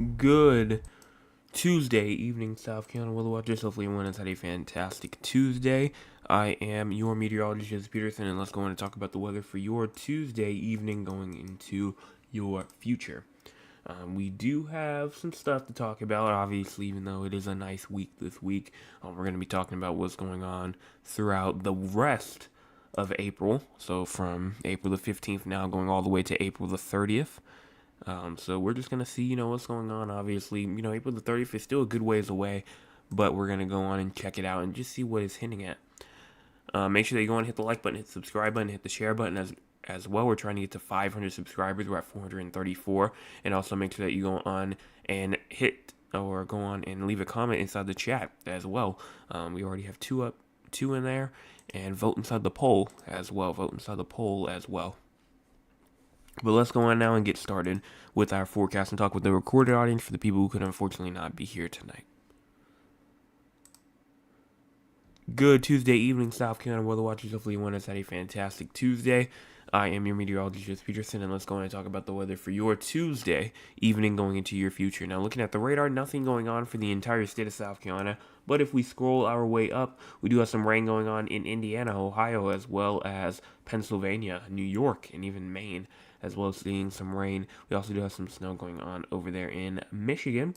Good Tuesday evening, South Carolina weather watchers. Hopefully, everyone has had a fantastic Tuesday. I am your meteorologist, Peterson, and let's go on and talk about the weather for your Tuesday evening going into your future. We do have some stuff to talk about, obviously, even though it is a nice week this week. We're going to be talking about what's going on throughout the rest of April. So, from April the 15th now going all the way to April the 30th. So we're just gonna see, what's going on. Obviously, April the 30th is still a good ways away, but we're gonna go on and check it out and just see what it's hinting at. Make sure that you go and hit the like button, hit the subscribe button, hit the share button as well. We're trying to get to 500 subscribers. We're at 434, and also make sure that you go on and go on and leave a comment inside the chat as well. We already have two in there, and vote inside the poll as well. Vote inside the poll as well. But let's go on now and get started with our forecast and talk with the recorded audience for the people who could unfortunately not be here tonight. Good Tuesday evening, South Carolina weather watchers. Hopefully, everyone has had a fantastic Tuesday. I am your meteorologist, Peterson, and let's go on and talk about the weather for your Tuesday evening going into your future. Now, looking at the radar, nothing going on for the entire state of South Carolina, but if we scroll our way up, we do have some rain going on in Indiana, Ohio, as well as Pennsylvania, New York, and even Maine, as well as seeing some rain. We also do have some snow going on over there in Michigan.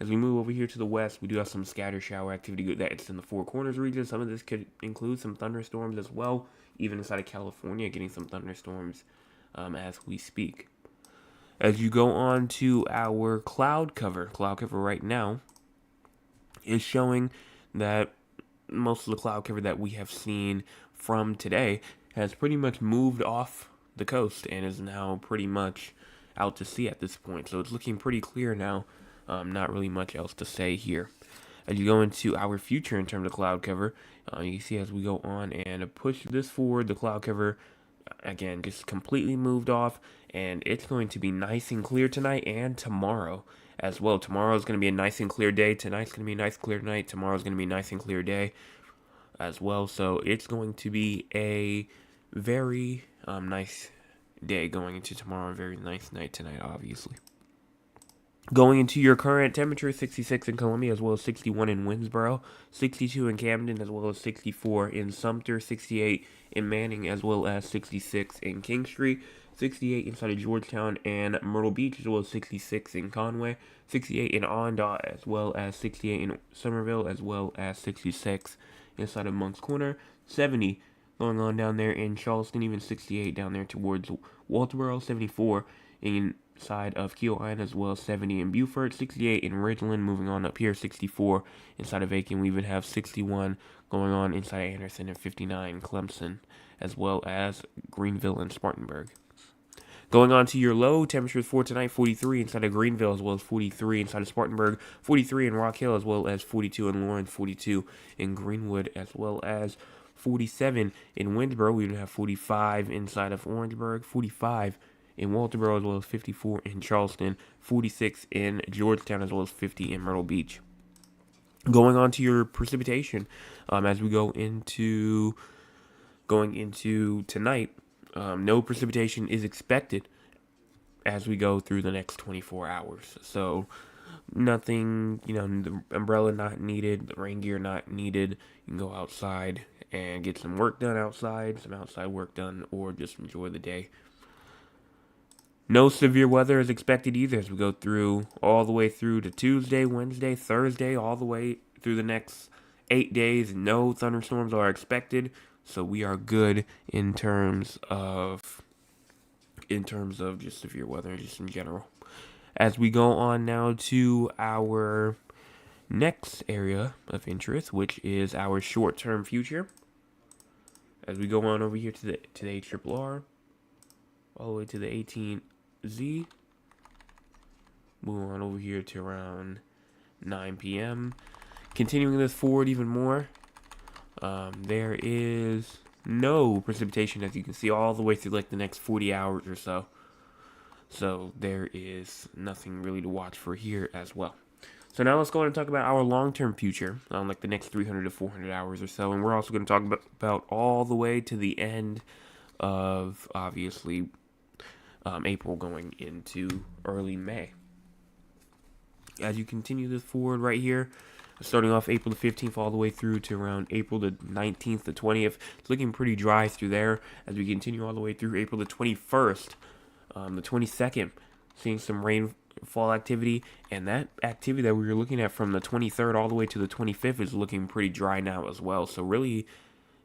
As we move over here to the west, we do have some scatter shower activity that's in the Four Corners region. Some of this could include some thunderstorms as well, even inside of California, getting some thunderstorms as we speak. As you go on to our cloud cover right now is showing that most of the cloud cover that we have seen from today has pretty much moved off the coast and is now pretty much out to sea at this point. So it's looking pretty clear now. Not really much else to say here. As you go into our future in terms of cloud cover, you see as we go on and push this forward, the cloud cover, again, just completely moved off, and it's going to be nice and clear tonight and tomorrow as well. Tomorrow is going to be a nice and clear day. Tonight's going to be a nice clear night. Tomorrow's going to be a nice and clear day as well. So it's going to be a very nice day going into tomorrow. A very nice night tonight, obviously. Going into your current temperature, 66 in Columbia as well as 61 in Winnsboro, 62 in Camden as well as 64 in Sumter, 68 in Manning as well as 66 in King Street, 68 inside of Georgetown and Myrtle Beach as well as 66 in Conway, 68 in Onondaga as well as 68 in Somerville as well as 66 inside of Moncks Corner, 70 going on down there in Charleston, even 68 down there towards Walterboro, 74 inside of Keel Island as well as 70 in Beaufort, 68 in Ridgeland, moving on up here, 64 inside of Aiken. We even have 61 going on inside of Anderson and 59 Clemson, as well as Greenville and Spartanburg. Going on to your low temperatures for tonight, 43 inside of Greenville as well as 43 inside of Spartanburg, 43 in Rock Hill as well as 42 in Lawrence, 42 in Greenwood as well as 47 in Winnsboro. We even have 45 inside of Orangeburg, 45 in Walterboro as well as 54 in Charleston, 46 in Georgetown as well as 50 in Myrtle Beach. Going on to your precipitation, as we going into tonight, no precipitation is expected as we go through the next 24 hours. So nothing, the umbrella not needed, the rain gear not needed. You can go outside and get some work done outside, some outside work done, or just enjoy the day. No severe weather is expected either as we go through all the way through to Tuesday, Wednesday, Thursday, all the way through the next 8 days. No thunderstorms are expected, so we are good in terms of just severe weather, just in general. As we go on now to our next area of interest, which is our short-term future. As we go on over here to the HRRR, all the way to the 18Z. Move on over here to around 9 p.m. Continuing this forward even more, there is no precipitation, as you can see, all the way through like the next 40 hours or so. So there is nothing really to watch for here as well. So now let's go on and talk about our long-term future, like the next 300 to 400 hours or so. And we're also going to talk about all the way to the end of, obviously, April going into early May. as you continue this forward right here, starting off April the 15th all the way through to around April the 19th, the 20th. It's looking pretty dry through there as we continue all the way through April the 21st, the 22nd, seeing some rainfall activity. And that activity that we were looking at from the 23rd all the way to the 25th is looking pretty dry now as well. So really,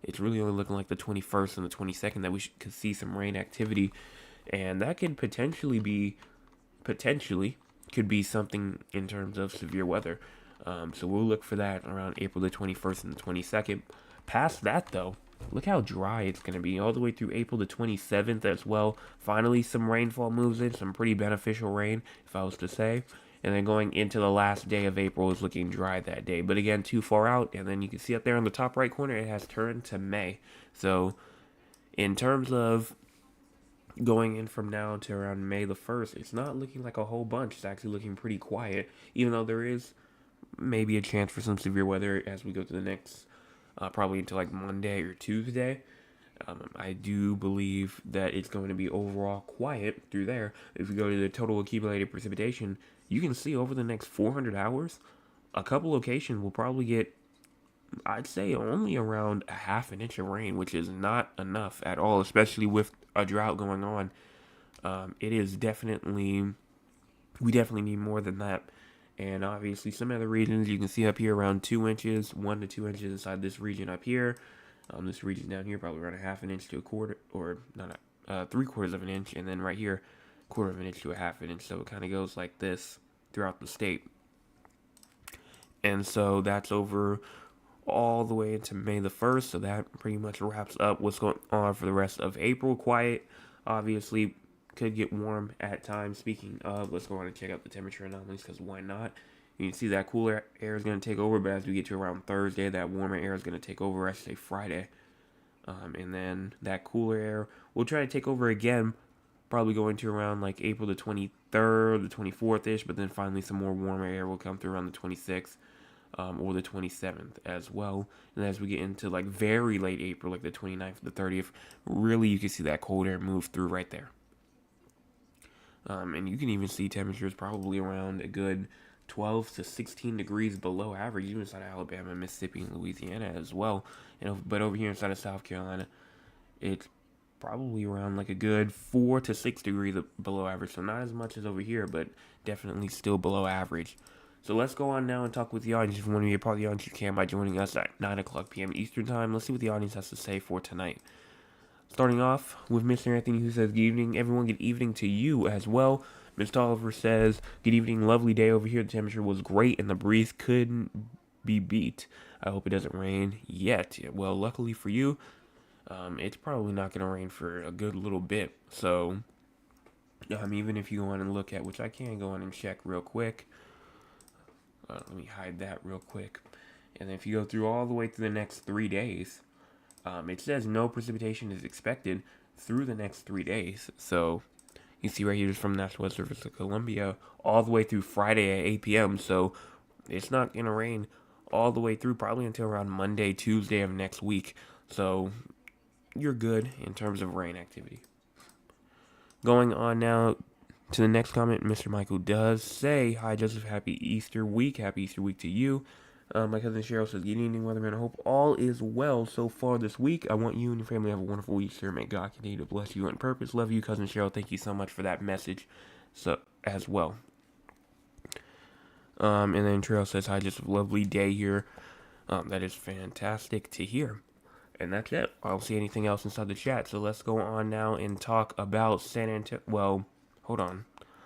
it's really only looking like the 21st and the 22nd that we could see some rain activity. And that could potentially could be something in terms of severe weather. So we'll look for that around April the 21st and the 22nd. Past that, though, look how dry it's going to be all the way through April the 27th as well. Finally, some rainfall moves in, some pretty beneficial rain, if I was to say. And then going into the last day of April is looking dry that day. But again, too far out. And then you can see up there in the top right corner, it has turned to May. So in terms of going in from now to around May the 1st, it's not looking like a whole bunch. It's actually looking pretty quiet, even though there is maybe a chance for some severe weather as we go to the next, probably until like Monday or Tuesday. I do believe that it's going to be overall quiet through there. If we go to the total accumulated precipitation, you can see over the next 400 hours, a couple locations will probably get, I'd say, only around a half an inch of rain, which is not enough at all, especially with a drought going on. It is definitely, we definitely need more than that. And obviously some other regions you can see up here around 2 inches, 1 to 2 inches inside this region up here. This region down here probably around a half an inch to a quarter, or not, 3/4 of an inch, and then right here, 1/4 of an inch to a half an inch. So it kind of goes like this throughout the state. And so that's over all the way into May the 1st. So that pretty much wraps up what's going on for the rest of April. Quiet, obviously, could get warm at times. Speaking of, let's go on and check out the temperature anomalies, because why not? You can see that cooler air is going to take over, but as we get to around Thursday, that warmer air is going to take over, I should say Friday. And then that cooler air will try to take over again, probably going to around like April the 23rd, the 24th-ish, but then finally some more warmer air will come through around the 26th. Or the 27th as well. And as we get into like very late April, like the 29th, the 30th, really you can see that cold air move through right there. And you can even see temperatures probably around a good 12 to 16 degrees below average, even inside of Alabama, Mississippi, and Louisiana as well. But over here inside of South Carolina, it's probably around like a good 4 to 6 degrees below average. So not as much as over here, but definitely still below average. So let's go on now and talk with the audience. If you want to be a part of the audience, you can by joining us at 9 o'clock p.m. Eastern Time. Let's see what the audience has to say for tonight. Starting off with Mr. Anthony, who says, good evening, everyone. Good evening to you as well. Mr. Oliver says, good evening, lovely day over here. The temperature was great and the breeze couldn't be beat. I hope it doesn't rain yet. Well, luckily for you, it's probably not going to rain for a good little bit. So, even if you go on and look at, which I can go on and check real quick. Let me hide that real quick. And then if you go through all the way through the next 3 days, it says no precipitation is expected through the next 3 days. So you see right here is from National Weather Service of Columbia all the way through Friday at 8 p.m. So it's not going to rain all the way through probably until around Monday, Tuesday of next week. So you're good in terms of rain activity. Going on now to the next comment, Mr. Michael does say, hi, Joseph, happy Easter week. Happy Easter week to you. My cousin Cheryl says, good evening, weatherman. I hope all is well so far this week. I want you and your family to have a wonderful Easter. May God continue to bless you on purpose. Love you, cousin Cheryl. Thank you so much for that message as well. And then Cheryl says, hi, just a lovely day here. That is fantastic to hear. And that's it. I don't see anything else inside the chat. So let's go on now and talk about San Antonio. Well, hold on.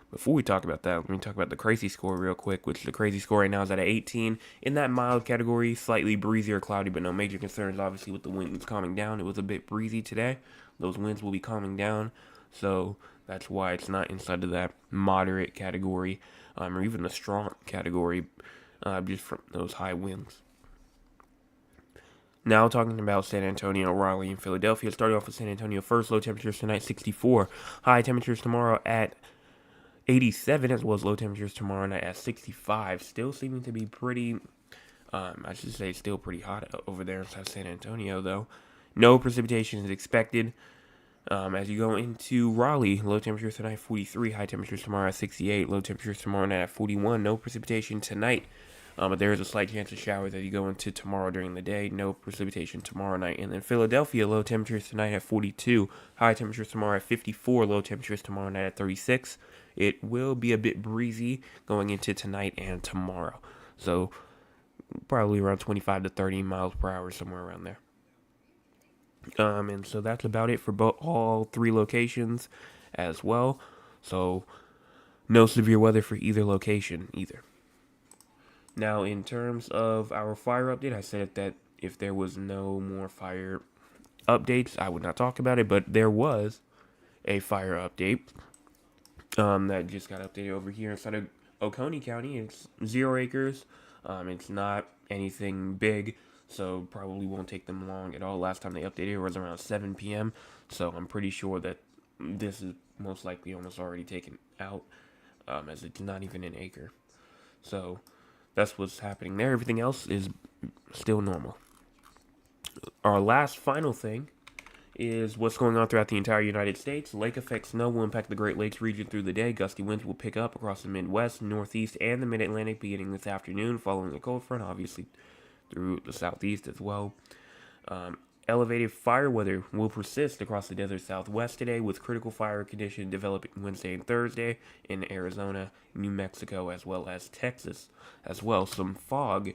Before we talk about that, let me talk about the crazy score real quick, which the crazy score right now is at 18. In that mild category, slightly breezy or cloudy, but no major concerns, obviously, with the winds calming down. It was a bit breezy today. Those winds will be calming down, so that's why it's not inside of that moderate category, or even the strong category, just from those high winds. Now talking about San Antonio, Raleigh, and Philadelphia. Starting off with San Antonio first. Low temperatures tonight, 64. High temperatures tomorrow at 87, as well as low temperatures tomorrow night at 65. Still seeming to be pretty, I should say still pretty hot over there inside San Antonio, though. No precipitation is expected. As you go into Raleigh, low temperatures tonight 43, high temperatures tomorrow at 68, low temperatures tomorrow night at 41. No precipitation tonight, but there is a slight chance of showers as you go into tomorrow during the day. No precipitation tomorrow night. And then Philadelphia, low temperatures tonight at 42, high temperatures tomorrow at 54, low temperatures tomorrow night at 36. It will be a bit breezy going into tonight and tomorrow. So probably around 25 to 30 miles per hour, somewhere around there. And so that's about it for all three locations as well. So no severe weather for either location either. Now, in terms of our fire update, I said that if there was no more fire updates, I would not talk about it, but there was a fire update that just got updated over here inside of Oconee County. It's 0 acres. It's not anything big, so probably won't take them long at all. Last time they updated it was around 7 p.m., so I'm pretty sure that this is most likely almost already taken out, as it's not even an acre. So that's what's happening there. Everything else is still normal. Our last final thing is what's going on throughout the entire United States. Lake effect snow will impact the Great Lakes region through the day. Gusty winds will pick up across the Midwest, Northeast, and the Mid-Atlantic beginning this afternoon, following a cold front, obviously through the Southeast as well. Elevated fire weather will persist across the desert Southwest today, with critical fire condition developing Wednesday and Thursday in Arizona, New Mexico, as well as Texas as well. Some fog,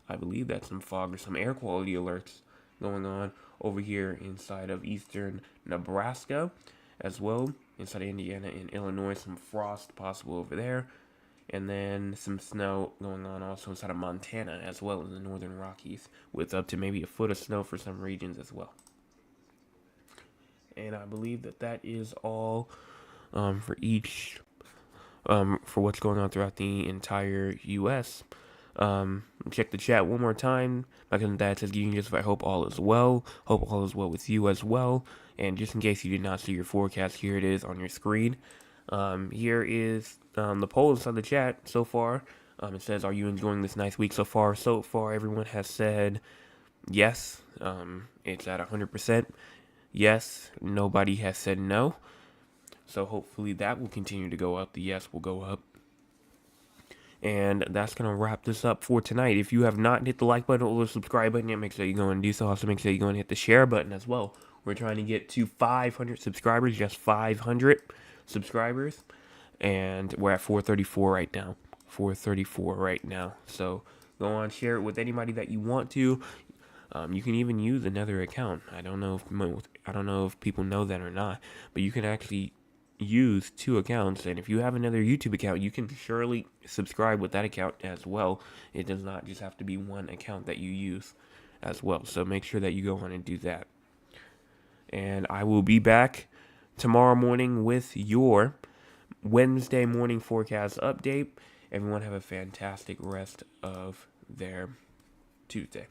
I believe that's some fog or some air quality alerts going on over here inside of eastern Nebraska as well, inside of Indiana and Illinois. Some frost possible over there, and then some snow going on also inside of Montana as well in the northern Rockies, with up to maybe a foot of snow for some regions as well. And I believe that is all for each for what's going on throughout the entire U.S. Check the chat one more time. My cousin Dad says, "Getting just I hope all is well. Hope all is well with you as well." And just in case you did not see your forecast, here it is on your screen. Here is the poll inside the chat so far. It says, "Are you enjoying this nice week so far?" So far, everyone has said yes. It's at 100%. Yes. Nobody has said no. So hopefully that will continue to go up. The yes will go up. And that's going to wrap this up for tonight. If you have not hit the like button or the subscribe button yet, make sure you go and do so. Also, make sure you go and hit the share button as well. We're trying to get to 500 subscribers, just 500 subscribers. And we're at 434 right now. 434 right now. So go on, share it with anybody that you want to. You can even use another account. I don't know if people know that or not, but you can actually use 2 accounts, and if you have another YouTube account, you can surely subscribe with that account as well. It does not just have to be one account that you use as well, so make sure that you go on and do that. And I will be back tomorrow morning with your Wednesday morning forecast update. Everyone have a fantastic rest of their Tuesday.